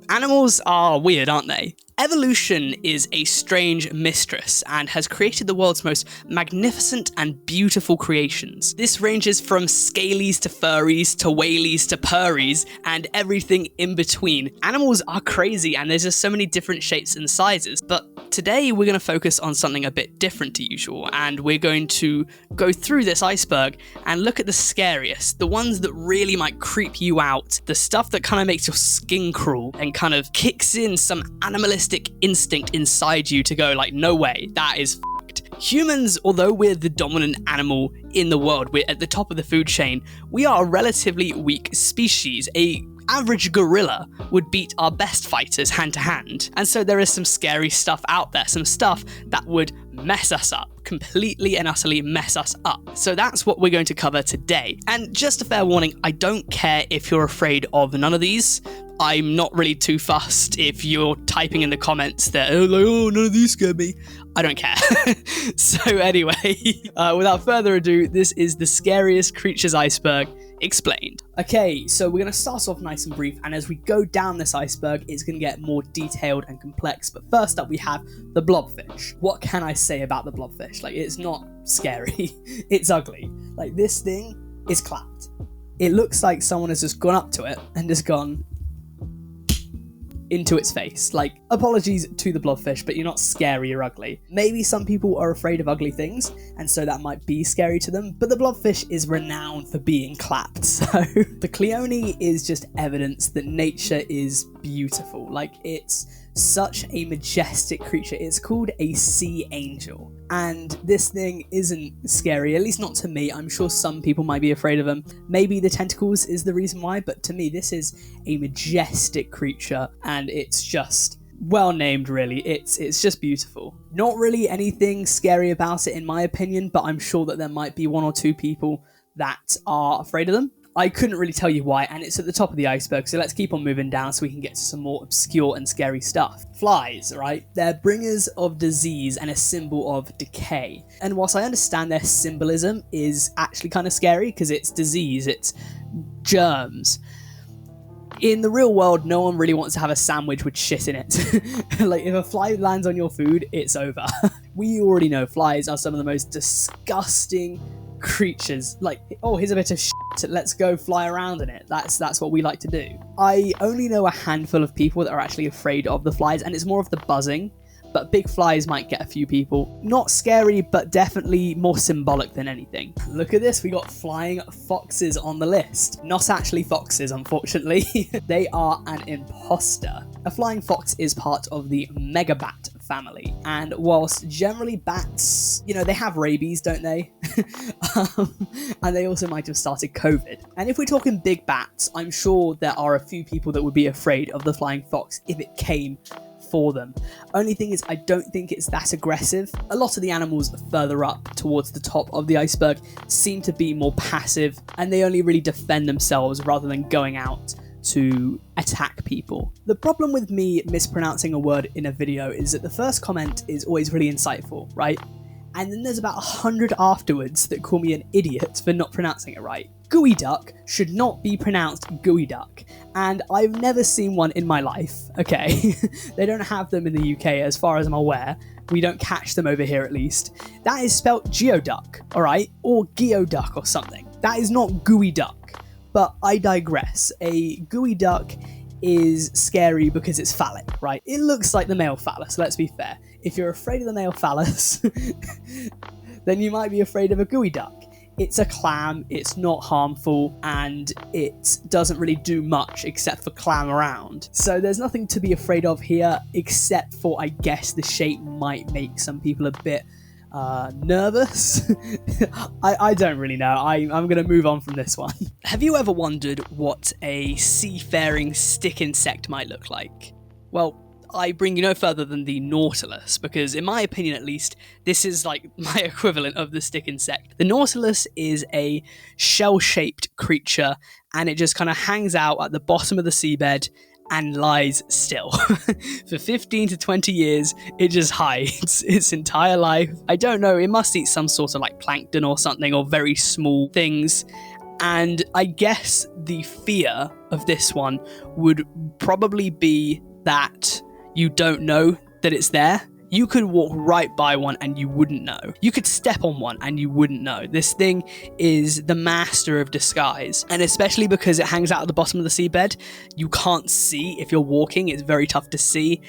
Animals are weird, aren't they? Evolution is a strange mistress and has created the world's most magnificent and beautiful creations. This ranges from scalies to furries to whalies to purries and everything in between. Animals are crazy and there's just so many different shapes and sizes, but today we're going to focus on something a bit different to usual, and we're going to go through this iceberg and look at the scariest, the ones that really might creep you out, the stuff that kind of makes your skin crawl and kind of kicks in some animalistic instinct inside you to go like, no way, that is f***ed. Humans, although we're the dominant animal in the world, we're at the top of the food chain, we are a relatively weak species. A average gorilla would beat our best fighters hand to hand. And so there is some scary stuff out there, some stuff that would mess us up, completely and utterly mess us up. So that's what we're going to cover today. And just a fair warning, I don't care if you're afraid of none of these. I'm not really too fussed if you're typing in the comments that, oh, none of these scare me. I don't care. So anyway, without further ado, this is the Scariest Creatures Iceberg explained. Okay, so we're going to start off nice and brief, and as we go down this iceberg, it's going to get more detailed and complex. But first up, we have the blobfish. What can I say about the blobfish? Like, it's not scary. It's ugly. Like, this thing is clapped. It looks like someone has just gone up to it and just gone into its face. Like, apologies to the blobfish, but you're not scary, you're ugly. Maybe some people are afraid of ugly things, and so that might be scary to them, but the blobfish is renowned for being clapped, so the Cleone is just evidence that nature is beautiful. Like, it's such a majestic creature. It's called a sea angel, and this thing isn't scary, at least not to me. I'm sure some people might be afraid of them. Maybe the tentacles is the reason why, but to me this is a majestic creature, and it's just well named, really. It's just beautiful. Not really anything scary about it in my opinion, but I'm sure that there might be one or two people that are afraid of them. I couldn't really tell you why, and it's at the top of the iceberg, so let's keep on moving down so we can get to some more obscure and scary stuff. Flies, right? They're bringers of disease and a symbol of decay. And whilst I understand their symbolism is actually kind of scary, because it's disease, it's germs, in the real world, no one really wants to have a sandwich with shit in it. Like, if a fly lands on your food, it's over. We already know flies are some of the most disgusting creatures. Like, oh, here's a bit of shit, let's go fly around in it. That's what we like to do. I only know a handful of people that are actually afraid of the flies, and it's more of the buzzing, but big flies might get a few people. Not scary, but definitely more symbolic than anything. Look at this, we got flying foxes on the list. Not actually foxes, unfortunately. They are an imposter. A flying fox is part of the megabat family, and whilst generally bats, you know, they have rabies, don't they? And they also might have started COVID. And if we're talking big bats, I'm sure there are a few people that would be afraid of the flying fox if it came for them. Only thing is, I don't think it's that aggressive. A lot of the animals further up towards the top of the iceberg seem to be more passive, and they only really defend themselves rather than going out to attack people. The problem with me mispronouncing a word in a video is that the first comment is always really insightful, right? And then there's about 100 afterwards that call me an idiot for not pronouncing it right. Gooey duck should not be pronounced gooey duck, and I've never seen one in my life, okay? They don't have them in the UK as far as I'm aware. We don't catch them over here, at least. That is spelt Geoduck, alright? Or Geoduck or something. That is not gooey duck. But I digress. A gooey duck is scary because it's phallic, right? It looks like the male phallus, let's be fair. If you're afraid of the male phallus, then you might be afraid of a gooey duck. It's a clam, it's not harmful, and it doesn't really do much except for clam around. So there's nothing to be afraid of here, except for, I guess, the shape might make some people a bit nervous. I don't really know. I'm going to move on from this one. Have you ever wondered what a seafaring stick insect might look like? Well, I bring you no further than the Nautilus, because in my opinion at least, this is like my equivalent of the stick insect. The Nautilus is a shell-shaped creature, and it just kind of hangs out at the bottom of the seabed and lies still. For 15 to 20 years, it just hides its entire life. I don't know, it must eat some sort of like plankton or something, or very small things. And I guess the fear of this one would probably be that you don't know that it's there. You could walk right by one and you wouldn't know. You could step on one and you wouldn't know. This thing is the master of disguise. And especially because it hangs out at the bottom of the seabed, you can't see if you're walking. It's very tough to see.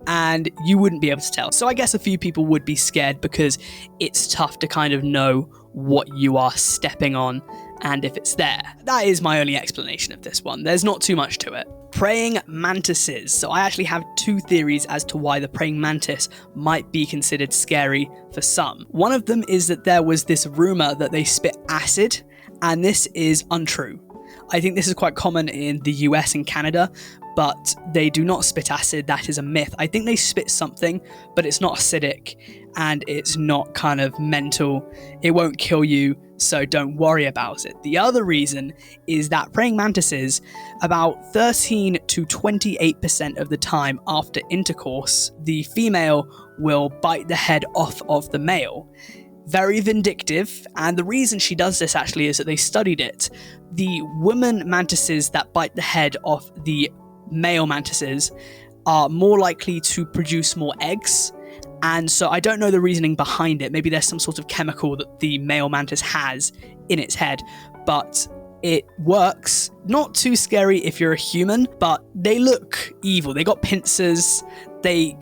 And you wouldn't be able to tell. So I guess a few people would be scared because it's tough to kind of know what you are stepping on and if it's there. That is my only explanation of this one. There's not too much to it. Praying mantises. So I actually have two theories as to why the praying mantis might be considered scary for some. One of them is that there was this rumor that they spit acid, and this is untrue. I think this is quite common in the US and Canada, but they do not spit acid. That is a myth. I think they spit something, but it's not acidic and it's not kind of mental. It won't kill you, so don't worry about it. The other reason is that praying mantises, about 13 to 28% of the time after intercourse, the female will bite the head off of the male. Very vindictive, and the reason she does this actually is that they studied it. The women mantises that bite the head off the male mantises are more likely to produce more eggs, and so I don't know the reasoning behind it. Maybe there's some sort of chemical that the male mantis has in its head, but it works. Not too scary if you're a human, but they look evil. They got pincers, they're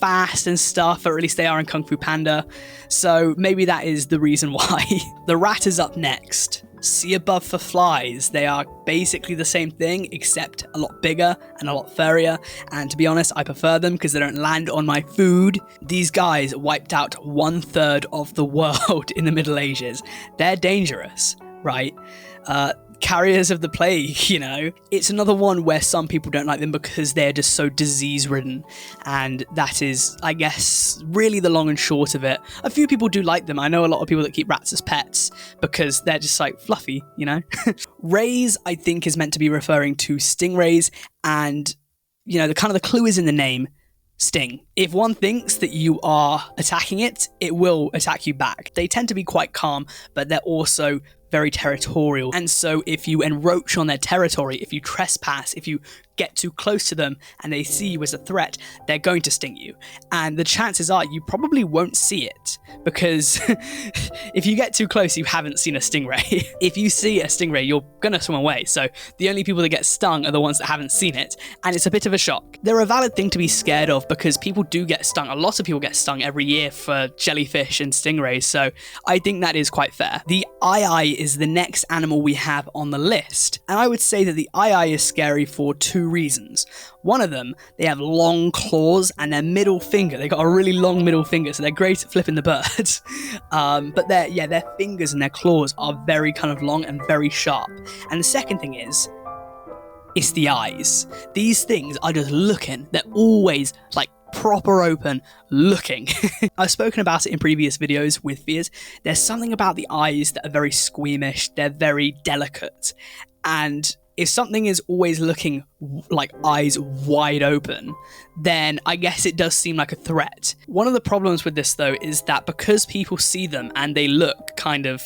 fast and stuff, or at least they are in Kung Fu Panda, so maybe that is the reason why. The rat is up next. Sea above for flies. They are basically the same thing, except a lot bigger and a lot furrier, and to be honest, I prefer them because they don't land on my food. These guys wiped out 1/3 of the world in the Middle Ages. They're dangerous, right? Carriers of the plague, you know. It's another one where some people don't like them because they're just so disease-ridden, and that is, I guess, really the long and short of it. A few people do like them. I know a lot of people that keep rats as pets because they're just like fluffy, you know. Rays, I think, is meant to be referring to stingrays, and you know, the clue is in the name. Sting. If one thinks that you are attacking it, it will attack you back. They tend to be quite calm, but they're also very territorial. And so if you encroach on their territory, if you trespass, if you get too close to them and they see you as a threat, they're going to sting you. And the chances are you probably won't see it because if you get too close, you haven't seen a stingray. If you see a stingray, you're gonna swim away. So the only people that get stung are the ones that haven't seen it. And it's a bit of a shock. They're a valid thing to be scared of because people do get stung. A lot of people get stung every year for jellyfish and stingrays. So I think that is quite fair. The eye is the next animal we have on the list. And I would say that the eye is scary for two reasons. One of them, they have long claws and their middle finger. They got a really long middle finger, so they're great at flipping the birds. But their fingers and their claws are very kind of long and very sharp. And the second thing is, it's the eyes. These things are just looking. They're always like proper open looking. I've spoken about it in previous videos with fears. There's something about the eyes that are very squeamish. They're very delicate. And if something is always looking like eyes wide open, then I guess it does seem like a threat. One of the problems with this though is that because people see them and they look kind of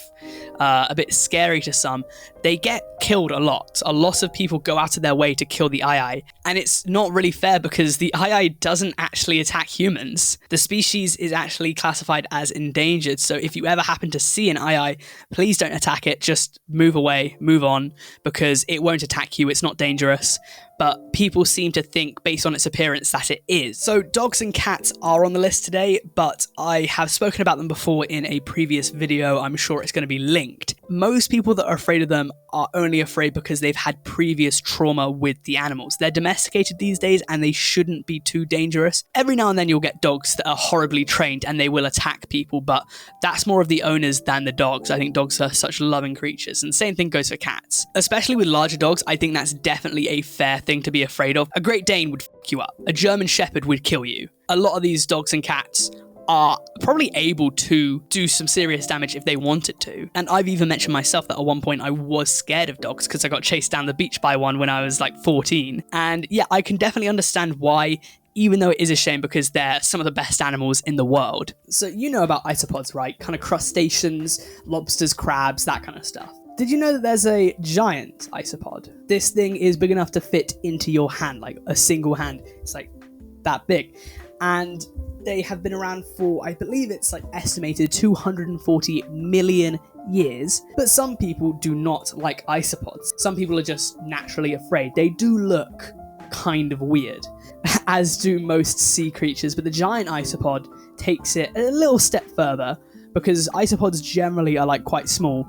a bit scary to some, they get killed a lot. A lot of people go out of their way to kill the eye, and it's not really fair because the eye doesn't actually attack humans. The species is actually classified as endangered, so if you ever happen to see an eye, please don't attack it. Just move away, move on, because it won't attack you. It's not dangerous. But people seem to think, based on its appearance, that it is. So dogs and cats are on the list today, but I have spoken about them before in a previous video. I'm sure it's going to be linked. Most people that are afraid of them are only afraid because they've had previous trauma with the animals. They're domesticated these days and they shouldn't be too dangerous. Every now and then you'll get dogs that are horribly trained and they will attack people, but that's more of the owners than the dogs. I think dogs are such loving creatures, and the same thing goes for cats. Especially with larger dogs, I think that's definitely a fair thing to be afraid of. A Great Dane would fuck you up. A German Shepherd would kill you. A lot of these dogs and cats are probably able to do some serious damage if they wanted to. And I've even mentioned myself that at one point I was scared of dogs because I got chased down the beach by one when I was like 14. And yeah, I can definitely understand why, even though it is a shame because they're some of the best animals in the world. So you know about isopods, right? Kind of crustaceans, lobsters, crabs, that kind of stuff. Did you know that there's a giant isopod? This thing is big enough to fit into your hand, like a single hand. It's like that big. And they have been around for, I believe it's like estimated 240 million years. But some people do not like isopods. Some people are just naturally afraid. They do look kind of weird, as do most sea creatures. But the giant isopod takes it a little step further, because isopods generally are like quite small.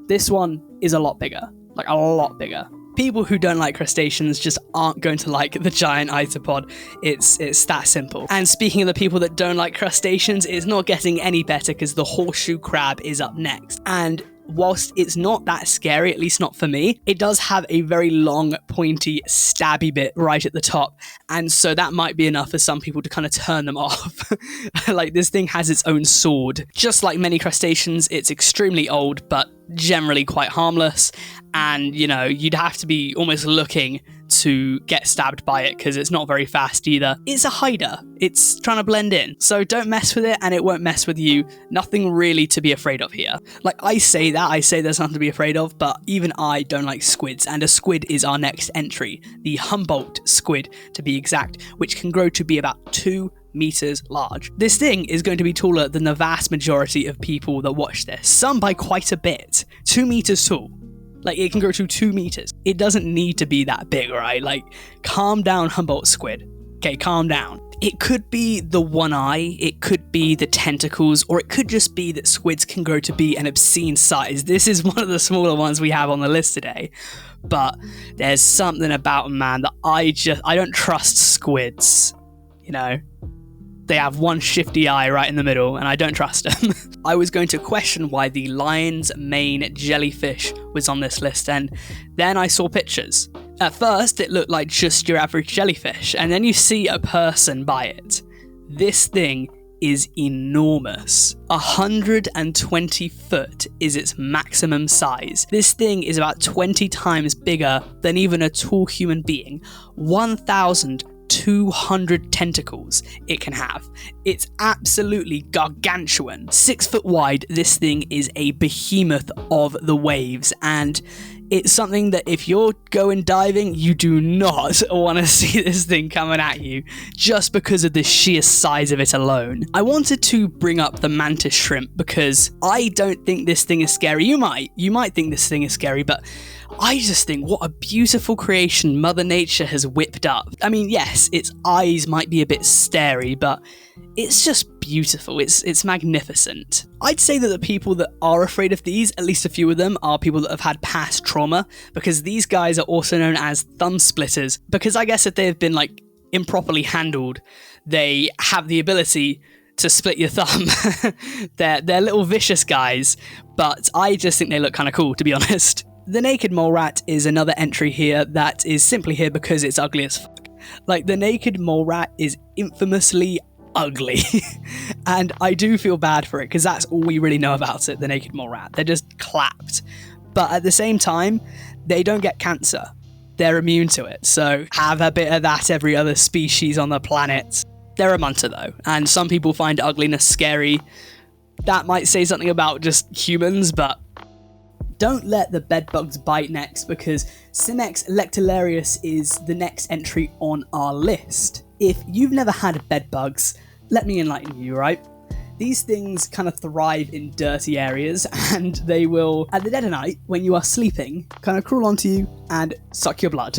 This one is a lot bigger, like a lot bigger. People who don't like crustaceans just aren't going to like the giant isopod. It's that simple. And speaking of the people that don't like crustaceans, it's not getting any better, because the horseshoe crab is up next. And whilst it's not that scary, at least not for me, it does have a very long, pointy, stabby bit right at the top. And so that might be enough for some people to kind of turn them off. Like, this thing has its own sword. Just like many crustaceans, it's extremely old, but generally quite harmless. And, you know, you'd have to be almost looking to get stabbed by it, because it's not very fast either. It's a hider. It's trying to blend in. So don't mess with it, and it won't mess with you. Nothing really to be afraid of here. Like, I say there's nothing to be afraid of, but even I don't like squids, and a squid is our next entry. The Humboldt Squid, to be exact, which can grow to be about 2 meters large. This thing is going to be taller than the vast majority of people that watch this. Some by quite a bit. 2 meters tall. Like, it can grow to 2 meters. It doesn't need to be that big, right? Like, calm down, Humboldt Squid. Okay, calm down. It could be the one eye, it could be the tentacles, or it could just be that squids can grow to be an obscene size. This is one of the smaller ones we have on the list today. But there's something about them, man, that I don't trust squids, you know? They have one shifty eye right in the middle, and I don't trust them. I was going to question why the lion's mane jellyfish was on this list, and then I saw pictures. At first, it looked like just your average jellyfish, and then you see a person by it. This thing is enormous. 120 foot is its maximum size. This thing is about 20 times bigger than even a tall human being. 1,200 tentacles it can have. It's absolutely gargantuan. 6 foot wide, this thing is a behemoth of the waves, and it's something that if you're going diving, you do not want to see this thing coming at you, just because of the sheer size of it alone. I wanted to bring up the Mantis Shrimp because I don't think this thing is scary. You might think this thing is scary, but I just think what a beautiful creation Mother Nature has whipped up. I mean, yes, its eyes might be a bit starey, but it's just beautiful. It's magnificent. I'd say that the people that are afraid of these, at least a few of them, are people that have had past trauma, because these guys are also known as thumb splitters, because I guess if they've been like improperly handled, they have the ability to split your thumb. They're little vicious guys, but I just think they look kind of cool, to be honest. The naked mole rat is another entry here that is simply here because it's ugly as fuck. Like, the naked mole rat is infamously ugly. And I do feel bad for it, because that's all we really know about it, the naked mole rat. They're just clapped. But at the same time, they don't get cancer. They're immune to it. So have a bit of that, every other species on the planet. They're a munter though, and some people find ugliness scary. That might say something about just humans, but don't let the bedbugs bite next, because Cimex lectularius is the next entry on our list. If you've never had bedbugs, let me enlighten you, right? These things kind of thrive in dirty areas, and they will, at the dead of night, when you are sleeping, kind of crawl onto you and suck your blood.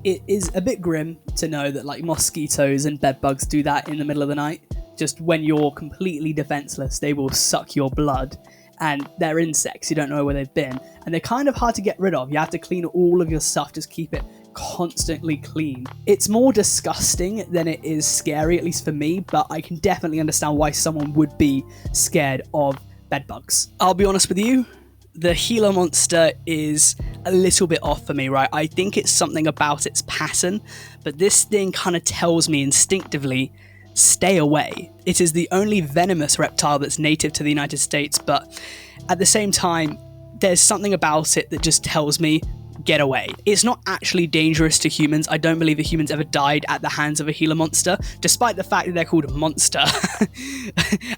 It is a bit grim to know that like mosquitoes and bedbugs do that in the middle of the night. Just when you're completely defenseless, they will suck your blood. And they're insects, you don't know where they've been, and they're kind of hard to get rid of. You have to clean all of your stuff, just keep it constantly clean. It's more disgusting than it is scary, at least for me, but I can definitely understand why someone would be scared of bedbugs. I'll be honest with you, the Gila Monster is a little bit off for me, right? I think it's something about its pattern, but this thing kind of tells me instinctively, stay away. It is the only venomous reptile that's native to the United States, but at the same time, there's something about it that just tells me, get away. It's not actually dangerous to humans. I don't believe that humans ever died at the hands of a Gila monster, despite the fact that they're called monster.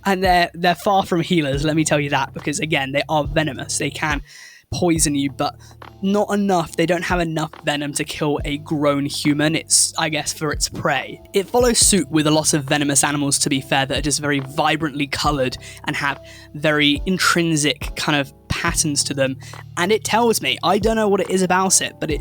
And they're far from healers, let me tell you that, because again, they are venomous. They can poison you, but not enough. They don't have enough venom to kill a grown human. It's, I guess, for its prey. It follows suit with a lot of venomous animals, to be fair, that are just very vibrantly coloured and have very intrinsic kind of patterns to them. And it tells me, I don't know what it is about it, but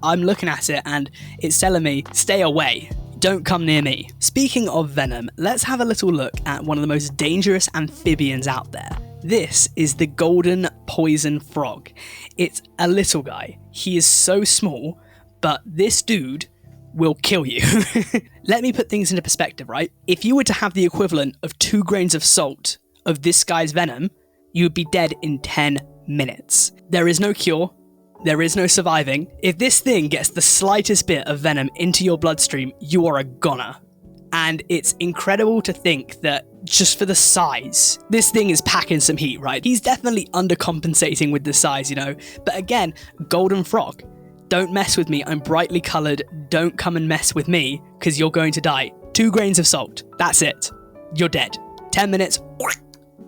I'm looking at it and it's telling me, stay away. Don't come near me. Speaking of venom, let's have a little look at one of the most dangerous amphibians out there. This is the golden poison frog. It's a little guy. He is so small, but this dude will kill you. Let me put things into perspective, right? If you were to have the equivalent of 2 grains of salt of this guy's venom, you would be dead in 10 minutes. There is no cure. There is no surviving. If this thing gets the slightest bit of venom into your bloodstream, you are a goner. And it's incredible to think that just for the size, this thing is packing some heat, right? He's definitely undercompensating with the size, you know? But again, golden frog. Don't mess with me. I'm brightly coloured. Don't come and mess with me, because you're going to die. 2 grains of salt. That's it. You're dead. 10 minutes.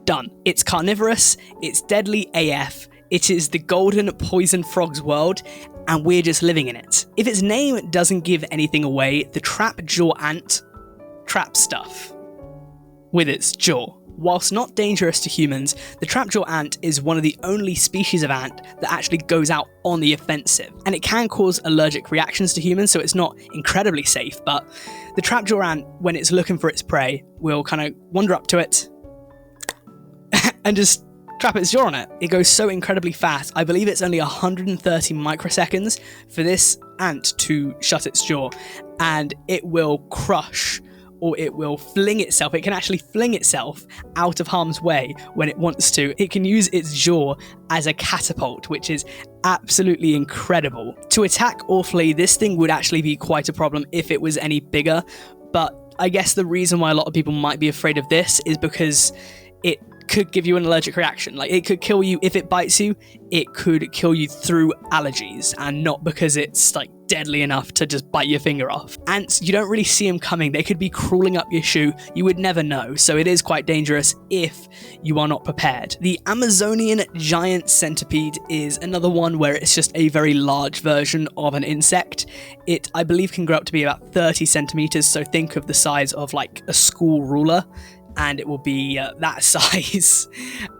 Done. It's carnivorous. It's deadly AF. It is the golden poison frog's world, and we're just living in it. If its name doesn't give anything away, the trap jaw ant traps stuff with its jaw. Whilst not dangerous to humans, the trapjaw ant is one of the only species of ant that actually goes out on the offensive, and it can cause allergic reactions to humans, so it's not incredibly safe. But the trapjaw ant, when it's looking for its prey, will kind of wander up to it and just trap its jaw on it. It goes so incredibly fast. I believe it's only 130 microseconds for this ant to shut its jaw, and it will crush, or it will fling itself. It can actually fling itself out of harm's way when it wants to. It can use its jaw as a catapult, which is absolutely incredible. To attack or flee, this thing would actually be quite a problem if it was any bigger, but I guess the reason why a lot of people might be afraid of this is because it could give you an allergic reaction. Like, it could kill you if it bites you. It could kill you through allergies, and not because it's like deadly enough to just bite your finger off. Ants, you don't really see them coming. They could be crawling up your shoe. You would never know. So it is quite dangerous if you are not prepared. The Amazonian giant centipede is another one where it's just a very large version of an insect. It, I believe, can grow up to be about 30 centimeters. So think of the size of like a school ruler, and it will be that size.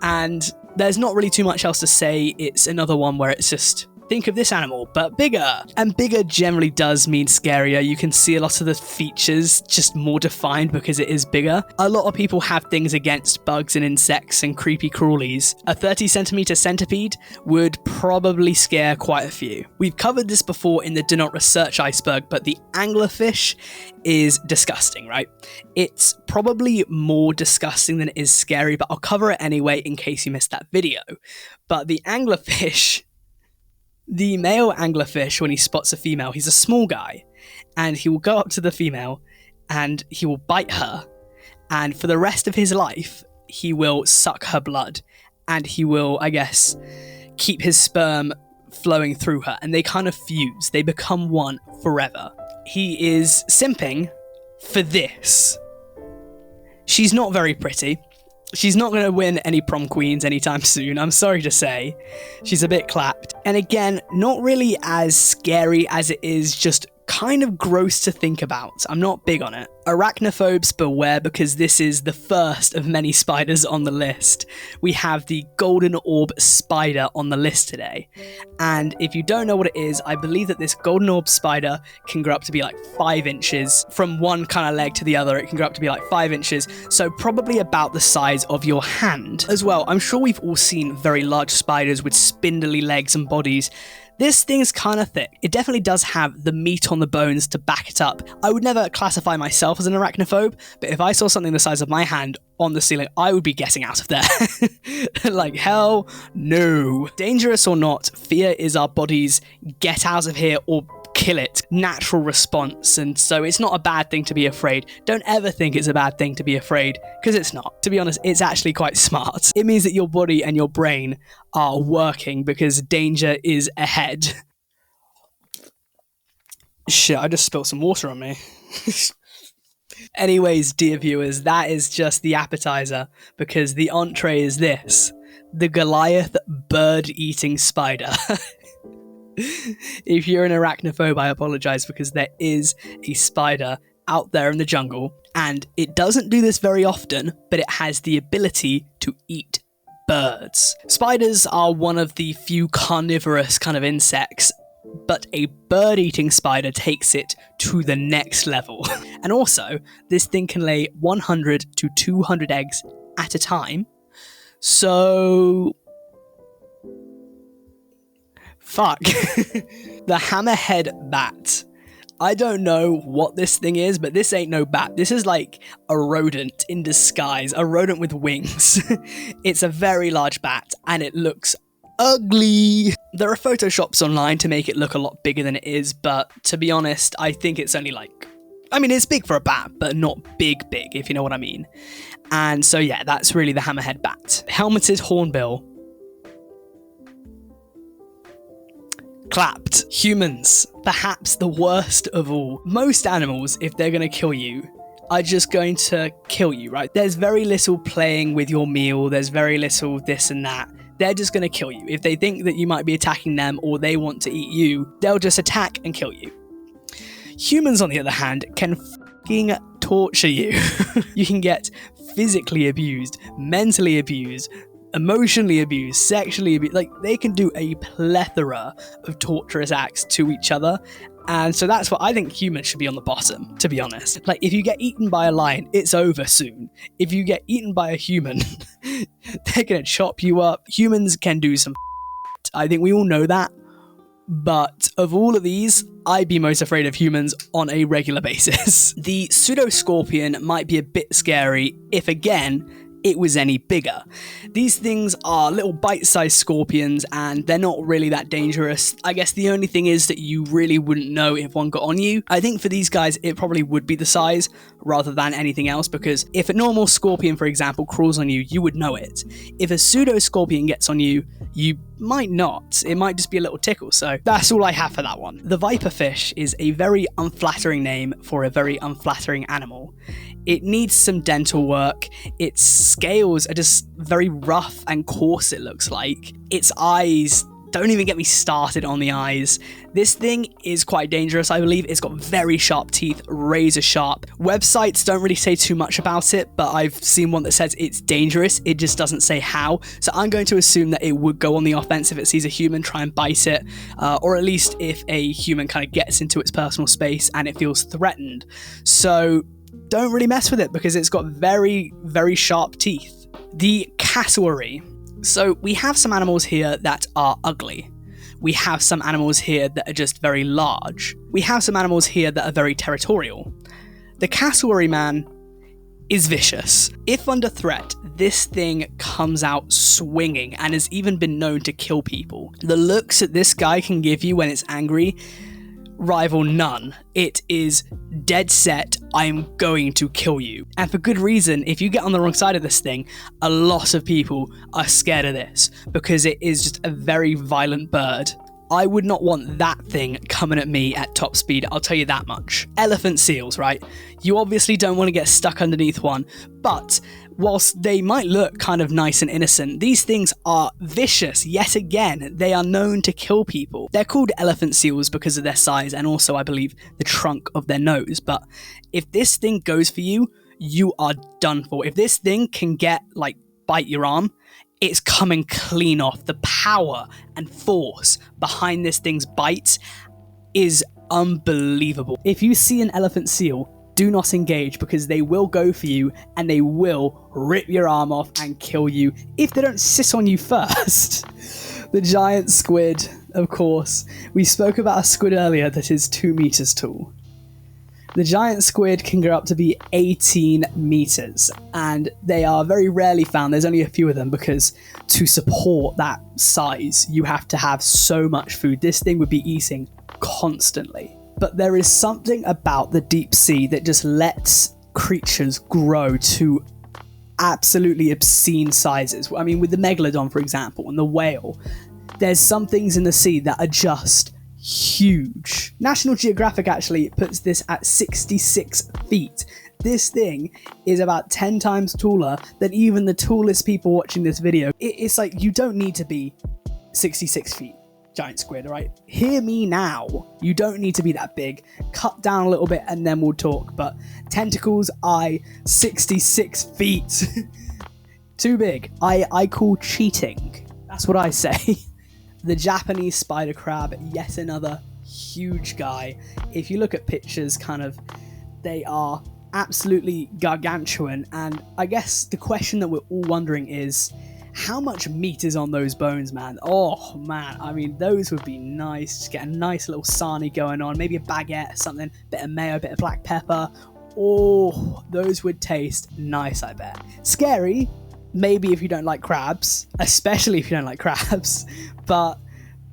And there's not really too much else to say. It's another one where it's just, think of this animal, but bigger. And bigger generally does mean scarier. You can see a lot of the features just more defined because it is bigger. A lot of people have things against bugs and insects and creepy crawlies. A 30 centimeter centipede would probably scare quite a few. We've covered this before in the Do Not Research Iceberg, but the anglerfish is disgusting, right? It's probably more disgusting than it is scary, but I'll cover it anyway in case you missed that video. But the anglerfish, the male anglerfish, when he spots a female, he's a small guy, and he will go up to the female and he will bite her, and for the rest of his life he will suck her blood, and he will, I guess, keep his sperm flowing through her, and they kind of fuse. They become one forever. He is simping for this. She's not very pretty. She's not going to win any prom queens anytime soon, I'm sorry to say. She's a bit clapped. And again, not really as scary as it is just kind of gross to think about. I'm not big on it. Arachnophobes beware, because this is the first of many spiders on the list. We have the golden orb spider on the list today. And if you don't know what it is, I believe that this golden orb spider can grow up to be like 5 inches. From one kind of leg to the other, it can grow up to be like 5 inches. So probably about the size of your hand. As well, I'm sure we've all seen very large spiders with spindly legs and bodies. This thing's kind of thick. It definitely does have the meat on the bones to back it up. I would never classify myself as an arachnophobe, but if I saw something the size of my hand on the ceiling, I would be getting out of there. Like, hell no. Dangerous or not, fear is our body's get out of here or kill it natural response, and so it's not a bad thing to be afraid. Don't ever think it's a bad thing to be afraid, because it's not. To be honest, it's actually quite smart. It means that your body and your brain are working because danger is ahead. Shit, I just spilled some water on me. Anyways, dear viewers, that is just the appetizer, because the entree is this. the Goliath bird-eating spider. If you're an arachnophobe, I apologize, because there is a spider out there in the jungle, and it doesn't do this very often, but it has the ability to eat birds. Spiders are one of the few carnivorous kind of insects, but a bird-eating spider takes it to the next level. And also, this thing can lay 100 to 200 eggs at a time. So... fuck. The hammerhead bat. I don't know what this thing is, but this ain't no bat. This is like a rodent in disguise, a rodent with wings. It's a very large bat, and it looks ugly. There are photoshops online to make it look a lot bigger than it is, but to be honest, I think it's only like... I mean, it's big for a bat, but not big, if you know what I mean. And so yeah, that's really the hammerhead bat. Helmeted hornbill. Clapped. Humans, perhaps the worst of all. Most animals, if they're going to kill you, are just going to kill you, right? There's very little playing with your meal, there's very little this and that. They're just going to kill you. If they think that you might be attacking them or they want to eat you, they'll just attack and kill you. Humans, on the other hand, can fucking torture you. You can get physically abused, mentally abused, emotionally abused, sexually abused. Like, they can do a plethora of torturous acts to each other. And so that's what I think humans should be on the bottom, to be honest. Like, if you get eaten by a lion, it's over soon. If you get eaten by a human, they're gonna chop you up. Humans can do some I think we all know that. But of all of these, I'd be most afraid of humans on a regular basis. The Pseudoscorpion might be a bit scary if, again, it was any bigger. These things are little bite-sized scorpions, and they're not really that dangerous. I guess the only thing is that you really wouldn't know if one got on you. I think for these guys, it probably would be the size rather than anything else, because if a normal scorpion, for example, crawls on you, you would know it. If a Pseudoscorpion gets on you, you might not. It might just be a little tickle, so that's all I have for that one. The Viperfish is a very unflattering name for a very unflattering animal. It needs some dental work. Its scales are just very rough and coarse, it looks like. Its eyes, don't even get me started on the eyes. This thing is quite dangerous, I believe. It's got very sharp teeth, razor sharp. Websites don't really say too much about it, but I've seen one that says it's dangerous. It just doesn't say how. So I'm going to assume that it would go on the offense if it sees a human try and bite it, or at least if a human kind of gets into its personal space and it feels threatened. So don't really mess with it because it's got very, very sharp teeth. The cassowary. So we have some animals here that are ugly. We have some animals here that are just very large. We have some animals here that are very territorial. The cassowary man is vicious. If under threat, this thing comes out swinging and has even been known to kill people. The looks that this guy can give you when it's angry rival none. It is dead set, I am going to kill you. And for good reason. If you get on the wrong side of this thing, a lot of people are scared of this because it is just a very violent bird. I would not want that thing coming at me at top speed, I'll tell you that much. Elephant seals, right? You obviously don't want to get stuck underneath one, but whilst they might look kind of nice and innocent, these things are vicious. Yet again, they are known to kill people. They're called elephant seals because of their size and also, I believe, the trunk of their nose. But if this thing goes for you, you are done for. If this thing can bite your arm, it's coming clean off. The power and force behind this thing's bite is unbelievable. If you see an elephant seal, do not engage because they will go for you and they will rip your arm off and kill you if they don't sit on you first. The giant squid, of course. We spoke about a squid earlier that is 2 meters tall. The giant squid can grow up to be 18 meters, and they are very rarely found. There's only a few of them because to support that size, you have to have so much food. This thing would be eating constantly. But there is something about the deep sea that just lets creatures grow to absolutely obscene sizes. I mean, with the megalodon, for example, and the whale, there's some things in the sea that are just huge. National Geographic actually puts this at 66 feet. This thing is about 10 times taller than even the tallest people watching this video. It's like, you don't need to be 66 feet, giant squid, right? Hear me now. You don't need to be that big. Cut down a little bit and then we'll talk. But tentacles, 66 feet. Too big. I call cheating. That's what I say. The Japanese spider crab, yet another huge guy. If you look at pictures, they are absolutely gargantuan. And I guess the question that we're all wondering is, how much meat is on those bones, man? Oh, man. I mean, those would be nice. Just get a nice little sarnie going on. Maybe a baguette or something. Bit of mayo, bit of black pepper. Oh, those would taste nice, I bet. Scary, maybe if you don't like crabs. Especially if you don't like crabs. But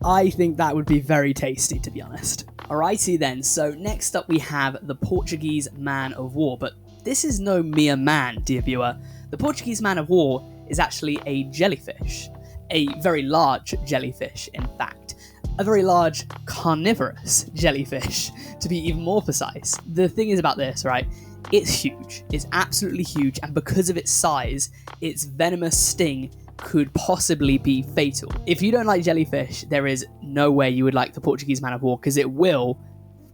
I think that would be very tasty, to be honest. Alrighty then. So next up we have the Portuguese man of war. But this is no mere man, dear viewer. The Portuguese man of war is actually a jellyfish, a very large jellyfish, in fact. A very large carnivorous jellyfish, to be even more precise. The thing is about this, right? It's huge. It's absolutely huge, and because of its size, its venomous sting could possibly be fatal. If you don't like jellyfish, there is no way you would like the Portuguese man of war, because it will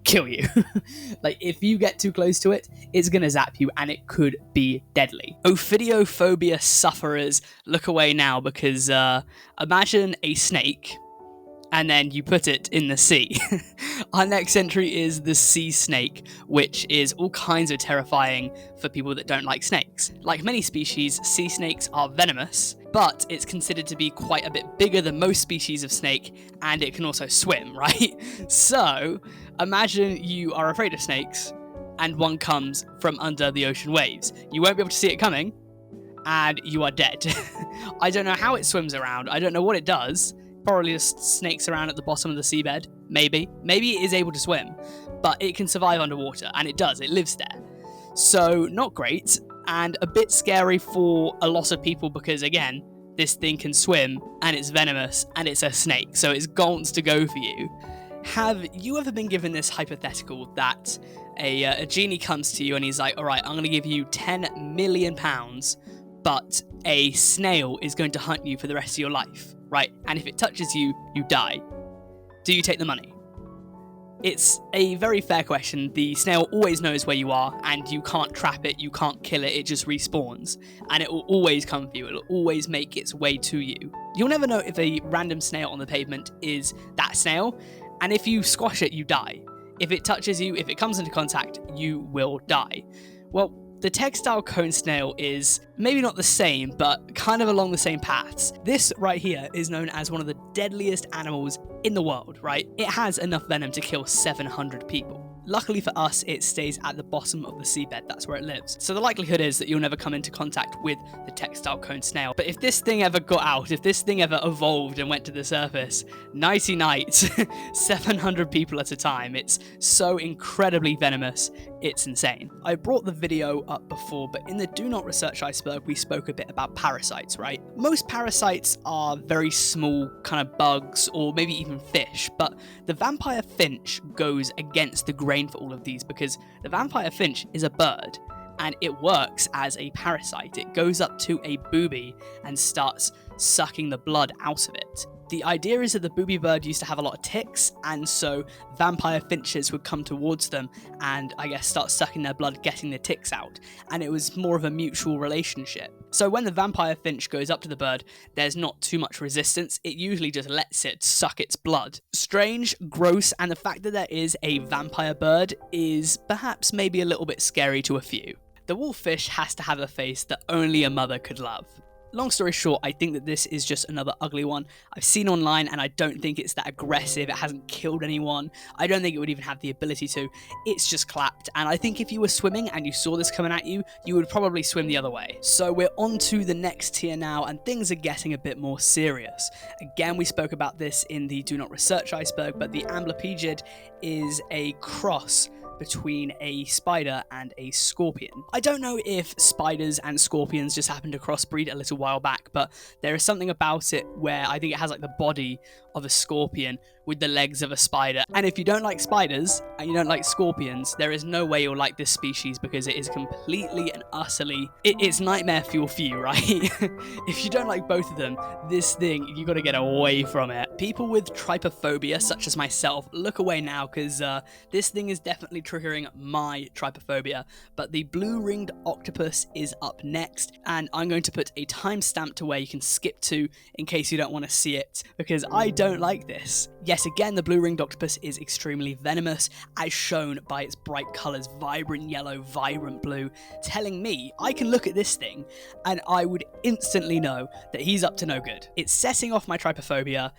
kill you. Like, if you get too close to it, it's gonna zap you and it could be deadly. Ophidiophobia sufferers, look away now, because imagine a snake and then you put it in the sea. Our next entry is the sea snake, which is all kinds of terrifying for people that don't like snakes. Like many species, sea snakes are venomous, but it's considered to be quite a bit bigger than most species of snake, and it can also swim, right? So, imagine you are afraid of snakes, and one comes from under the ocean waves. You won't be able to see it coming, and you are dead. I don't know how it swims around, I don't know what it does. Probably just snakes around at the bottom of the seabed, maybe. Maybe it is able to swim, but it can survive underwater, and it does, it lives there. So, not great, and a bit scary for a lot of people because, again, this thing can swim, and it's venomous, and it's a snake, so it's gonks to go for you. Have you ever been given this hypothetical that a genie comes to you and he's like, alright, I'm going to give you £10 million, but a snail is going to hunt you for the rest of your life, right? And if it touches you, you die. Do you take the money? It's a very fair question. The snail always knows where you are, and you can't trap it, you can't kill it, it just respawns. And it will always come for you, it'll always make its way to you. You'll never know if a random snail on the pavement is that snail, and if you squash it, you die. If it touches you, if it comes into contact, you will die. Well, the textile cone snail is maybe not the same, but kind of along the same paths. This right here is known as one of the deadliest animals in the world, right? It has enough venom to kill 700 people. Luckily for us, it stays at the bottom of the seabed, that's where it lives. So the likelihood is that you'll never come into contact with the textile cone snail. But if this thing ever got out, if this thing ever evolved and went to the surface, nighty night, 700 people at a time. It's so incredibly venomous, it's insane. I brought the video up before, but in the Do Not Research Iceberg, we spoke a bit about parasites, right? Most parasites are very small kind of bugs or maybe even fish, but the vampire finch goes against the grain for all of these because the vampire finch is a bird and it works as a parasite. It goes up to a booby and starts sucking the blood out of it. The idea is that the booby bird used to have a lot of ticks, and so vampire finches would come towards them and, I guess, start sucking their blood, getting the ticks out, and it was more of a mutual relationship. So when the vampire finch goes up to the bird, there's not too much resistance, it usually just lets it suck its blood. Strange, gross, and the fact that there is a vampire bird is perhaps maybe a little bit scary to a few. The wolffish has to have a face that only a mother could love. Long story short, I think that this is just another ugly one. I've seen online and I don't think it's that aggressive, it hasn't killed anyone, I don't think it would even have the ability to, it's just clapped, and I think if you were swimming and you saw this coming at you, you would probably swim the other way. So we're on to the next tier now, and things are getting a bit more serious. Again, we spoke about this in the Do Not Research Iceberg, but the Amblypygi is a cross between a spider and a scorpion. I don't know if spiders and scorpions just happened to crossbreed a little while back, but there is something about it where I think it has like the body of a scorpion with the legs of a spider. And if you don't like spiders and you don't like scorpions, there is no way you'll like this species because it is completely and utterly, it's nightmare fuel for you, right? If you don't like both of them, this thing, you got to get away from it. People with trypophobia, such as myself, look away now because this thing is definitely triggering my trypophobia. But the blue-ringed octopus is up next, and I'm going to put a timestamp to where you can skip to in case you don't want to see it, because I don't like this. Yes, again, the blue-ringed octopus is extremely venomous, as shown by its bright colours, vibrant yellow, vibrant blue, telling me I can look at this thing and I would instantly know that he's up to no good. It's setting off my trypophobia.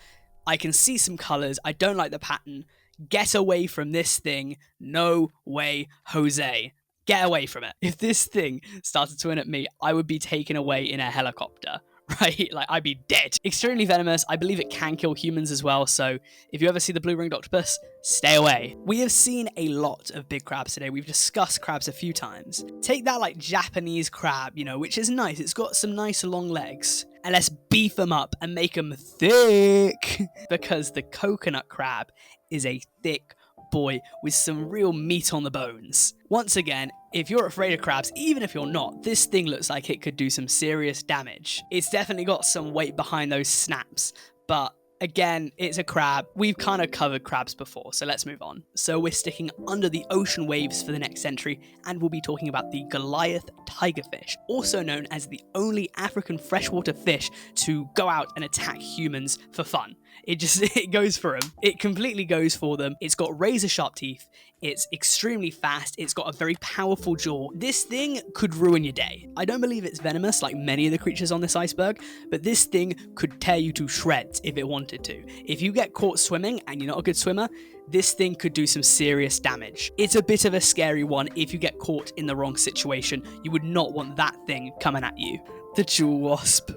I can see some colours, I don't like the pattern. Get away from this thing. No way, Jose. Get away from it. If this thing started to swim at me, I would be taken away in a helicopter, right? Like, I'd be dead. Extremely venomous. I believe it can kill humans as well, so if you ever see the blue-ringed octopus, stay away. We have seen a lot of big crabs today. We've discussed crabs a few times. Take that, like, Japanese crab, you know, which is nice. It's got some nice long legs. And let's beef them up and make them thick, because the coconut crab is a thick boy with some real meat on the bones. Once again, if you're afraid of crabs, even if you're not, this thing looks like it could do some serious damage. It's definitely got some weight behind those snaps, but again, it's a crab. We've kind of covered crabs before, so let's move on. So we're sticking under the ocean waves for the next century, and we'll be talking about the Goliath Tigerfish, also known as the only African freshwater fish to go out and attack humans for fun. It goes for them. It completely goes for them. It's got razor sharp teeth. It's extremely fast. It's got a very powerful jaw. This thing could ruin your day. I don't believe it's venomous like many of the creatures on this iceberg, but this thing could tear you to shreds if it wanted to. If you get caught swimming and you're not a good swimmer, this thing could do some serious damage. It's a bit of a scary one if you get caught in the wrong situation. You would not want that thing coming at you. The jewel wasp.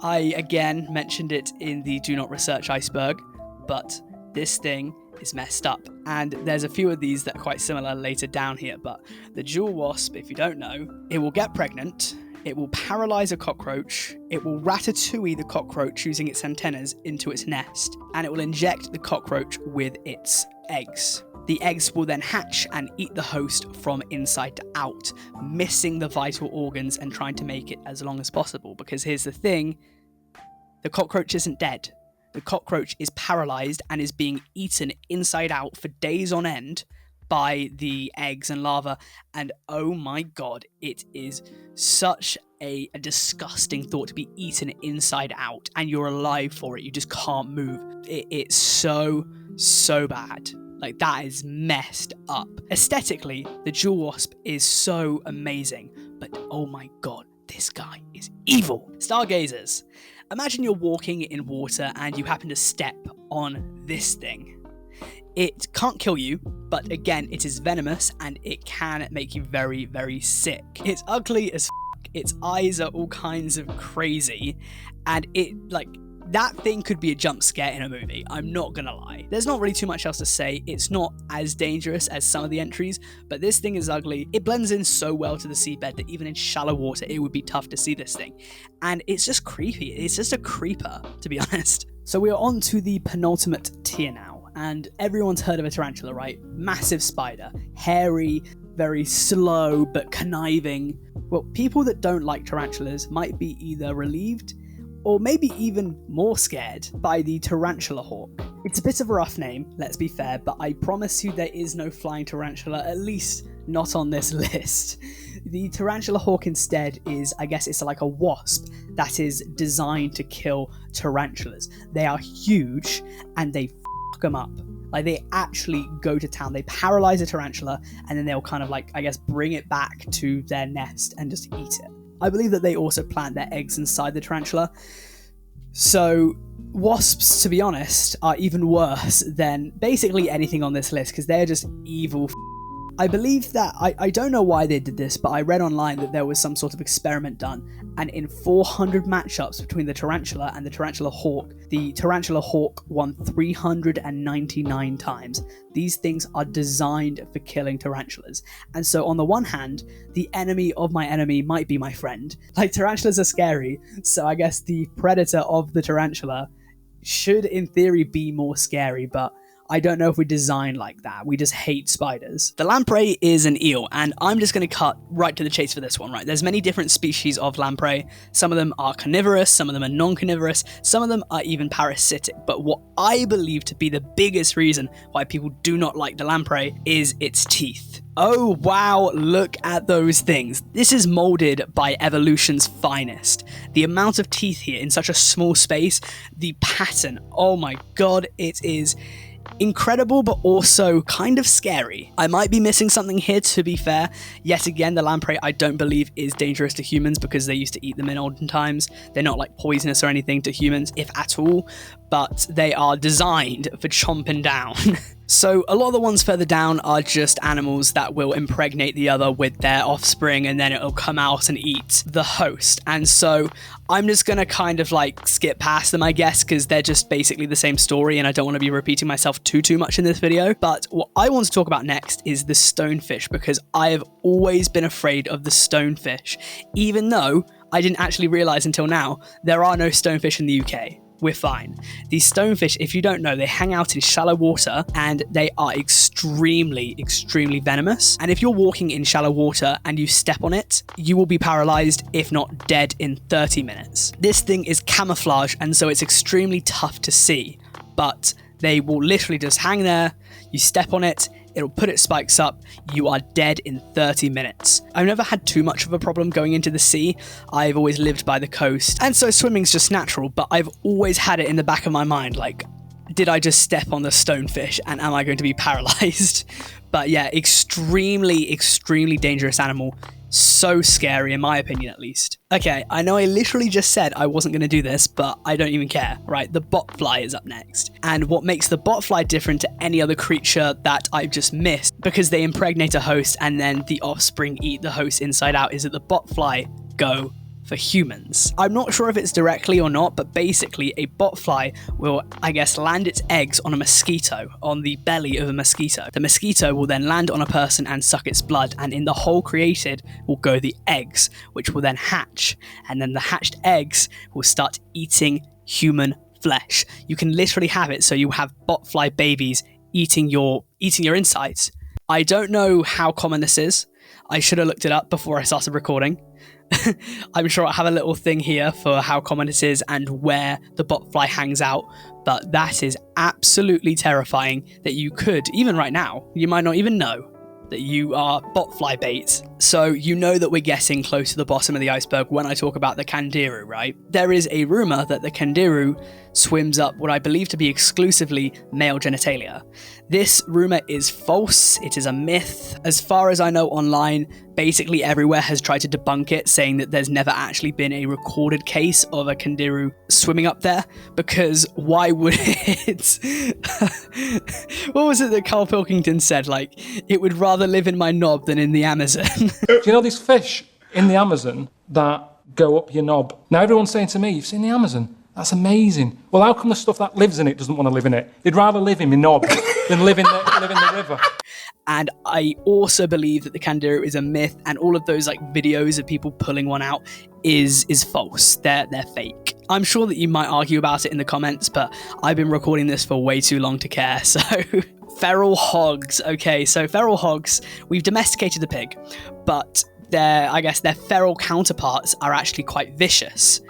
I, again, mentioned it in the Do Not Research iceberg, but this thing is messed up. And there's a few of these that are quite similar later down here, but the jewel wasp, if you don't know, it will get pregnant, it will paralyze a cockroach, it will ratatouille the cockroach using its antennas into its nest, and it will inject the cockroach with its eggs. The eggs will then hatch and eat the host from inside to out, missing the vital organs and trying to make it as long as possible. Because here's the thing, the cockroach isn't dead. The cockroach is paralyzed and is being eaten inside out for days on end by the eggs and larvae. And oh my god, it is such a disgusting thought to be eaten inside out and you're alive for it. You just can't move. It's so bad. Like, that is messed up. Aesthetically, the jewel wasp is so amazing, but oh my god, this guy is evil. Stargazers. Imagine you're walking in water and you happen to step on this thing. It can't kill you, but again, it is venomous and it can make you very, very sick. It's ugly as f***. Its eyes are all kinds of crazy, and that thing could be a jump scare in a movie, I'm not gonna lie. There's not really too much else to say. It's not as dangerous as some of the entries, but this thing is ugly. It blends in so well to the seabed that even in shallow water, it would be tough to see this thing. And it's just creepy. It's just a creeper, to be honest. So we are on to the penultimate tier now, and everyone's heard of a tarantula, right? Massive spider, hairy, very slow, but conniving. Well, people that don't like tarantulas might be either relieved or maybe even more scared by the Tarantula Hawk. It's a bit of a rough name, let's be fair, but I promise you there is no flying tarantula, at least not on this list. The Tarantula Hawk instead is, I guess it's like a wasp that is designed to kill tarantulas. They are huge and they fuck them up. Like, they actually go to town. They paralyze a tarantula and then they'll kind of like, I guess, bring it back to their nest and just eat it. I believe that they also plant their eggs inside the tarantula. So wasps, to be honest, are even worse than basically anything on this list because they're just evil. I believe that, I don't know why they did this, but I read online that there was some sort of experiment done, and in 400 matchups between the tarantula and the Tarantula Hawk won 399 times. These things are designed for killing tarantulas. And so on the one hand, the enemy of my enemy might be my friend. Like, tarantulas are scary, so I guess the predator of the tarantula should in theory be more scary, but I don't know if we design like that. We just hate spiders. The lamprey is an eel, and I'm just going to cut right to the chase for this one, right? There's many different species of lamprey. Some of them are carnivorous, some of them are non-carnivorous, some of them are even parasitic. But what I believe to be the biggest reason why people do not like the lamprey is its teeth. Oh wow, look at those things. This is molded by evolution's finest. The amount of teeth here in such a small space, the pattern, oh my god, it is incredible, but also kind of scary. I might be missing something here, to be fair. Yet again, the lamprey I don't believe is dangerous to humans because they used to eat them in olden times. They're not like poisonous or anything to humans, if at all, but they are designed for chomping down. So a lot of the ones further down are just animals that will impregnate the other with their offspring, and then it'll come out and eat the host. And so I'm just going to kind of like skip past them, I guess, because they're just basically the same story, and I don't want to be repeating myself too much in this video. But what I want to talk about next is the stonefish, because I have always been afraid of the stonefish, even though I didn't actually realize until now there are no stonefish in the UK. We're fine. These stonefish, if you don't know, they hang out in shallow water and they are extremely venomous. And if you're walking in shallow water and you step on it, you will be paralyzed, if not dead, in 30 minutes. This thing is camouflage, and so it's extremely tough to see. But they will literally just hang there, you step on it, it'll put its spikes up, you are dead in 30 minutes. I've never had too much of a problem going into the sea. I've always lived by the coast, and so swimming's just natural, but I've always had it in the back of my mind, like, did I just step on the stonefish and am I going to be paralyzed? But yeah, extremely dangerous animal. So scary, in my opinion, at least. Okay, I know I literally just said I wasn't going to do this, but I don't even care, right? The botfly is up next. And what makes the botfly different to any other creature that I've just missed, because they impregnate a host and then the offspring eat the host inside out, is that the botfly go for humans. I'm not sure if it's directly or not, but basically a botfly will, I guess, land its eggs on a mosquito, on the belly of a mosquito. The mosquito will then land on a person and suck its blood, and in the hole created will go the eggs, which will then hatch, and then the hatched eggs will start eating human flesh. You can literally have it so you have botfly babies eating your insides. I don't know how common this is. I should have looked it up before I started recording. I'm sure I have a little thing here for how common it is and where the botfly hangs out, but that is absolutely terrifying that you could, even right now, you might not even know that you are botfly bait. So you know that we're getting close to the bottom of the iceberg when I talk about the kangaroo, right? There is a rumour that the kangaroo swims up what I believe to be exclusively male genitalia. This rumour is false, it is a myth. As far as I know online, basically everywhere has tried to debunk it, saying that there's never actually been a recorded case of a kangaroo swimming up there, because why would it? What was it that Carl Pilkington said? Like, it would rather live in my knob than in the Amazon. Do you know these fish in the Amazon that go up your knob? Now everyone's saying to me, you've seen the Amazon? That's amazing. Well, how come the stuff that lives in it doesn't want to live in it? They'd rather live in my knob than live in the river. And I also believe that the kangaroo is a myth, and all of those like videos of people pulling one out is false. They're fake. I'm sure that you might argue about it in the comments, but I've been recording this for way too long to care, so... Feral hogs. Okay, so feral hogs, we've domesticated the pig, but I guess their feral counterparts are actually quite vicious,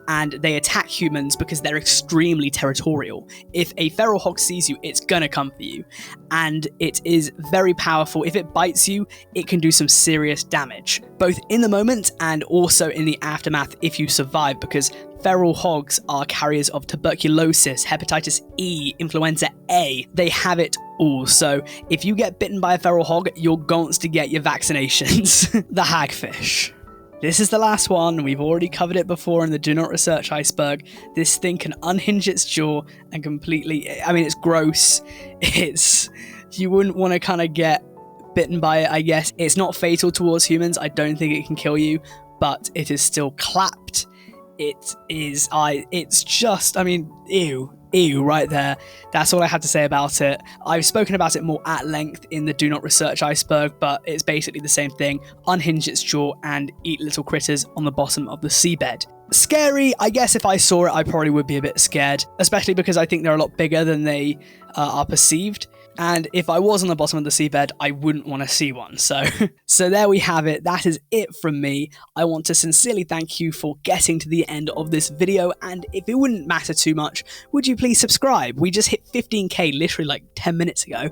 and they attack humans because they're extremely territorial. If a feral hog sees you, it's gonna come for you, and it is very powerful. If it bites you, it can do some serious damage, both in the moment and also in the aftermath if you survive, because feral hogs are carriers of tuberculosis, hepatitis E, influenza A. They have it all. So if you get bitten by a feral hog, you're going to get your vaccinations. The hagfish. This is the last one. We've already covered it before in the Do Not Research Iceberg. This thing can unhinge its jaw and completely... I mean, it's gross. You wouldn't want to kind of get bitten by it, I guess. It's not fatal towards humans. I don't think it can kill you, but it is still clapped. It's just, I mean, ew. Ew, right there. That's all I had to say about it. I've spoken about it more at length in the Do Not Research Iceberg, but it's basically the same thing. Unhinge its jaw and eat little critters on the bottom of the seabed. Scary, I guess if I saw it, I probably would be a bit scared, especially because I think they're a lot bigger than they are perceived. And if I was on the bottom of the seabed, I wouldn't want to see one. So there we have it. That is it from me. I want to sincerely thank you for getting to the end of this video. And if it wouldn't matter too much, would you please subscribe? We just hit 15k literally like 10 minutes ago.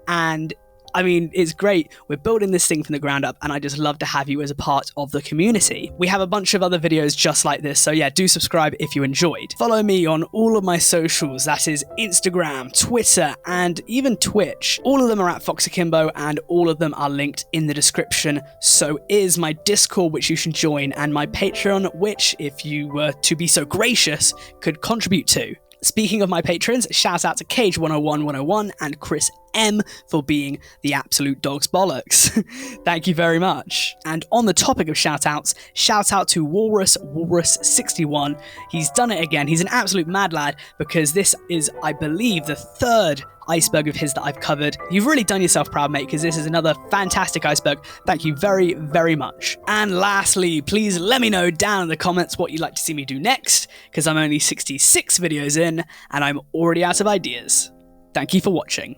And I mean, it's great. We're building this thing from the ground up, and I just love to have you as a part of the community. We have a bunch of other videos just like this, so yeah, do subscribe if you enjoyed. Follow me on all of my socials, that is Instagram, Twitter, and even Twitch. All of them are at FoxAkimbo, and all of them are linked in the description. So is my Discord, which you should join, and my Patreon, which, if you were to be so gracious, could contribute to. Speaking of my patrons, shout out to Cage101 and Chris M for being the absolute dog's bollocks. Thank you very much. And on the topic of shout outs, shout out to Walrus61. He's done it again. He's an absolute mad lad because this is, I believe, the third iceberg of his that I've covered. You've really done yourself proud, mate, because this is another fantastic iceberg. Thank you very, very much. And lastly, please let me know down in the comments what you'd like to see me do next, because I'm only 66 videos in and I'm already out of ideas. Thank you for watching.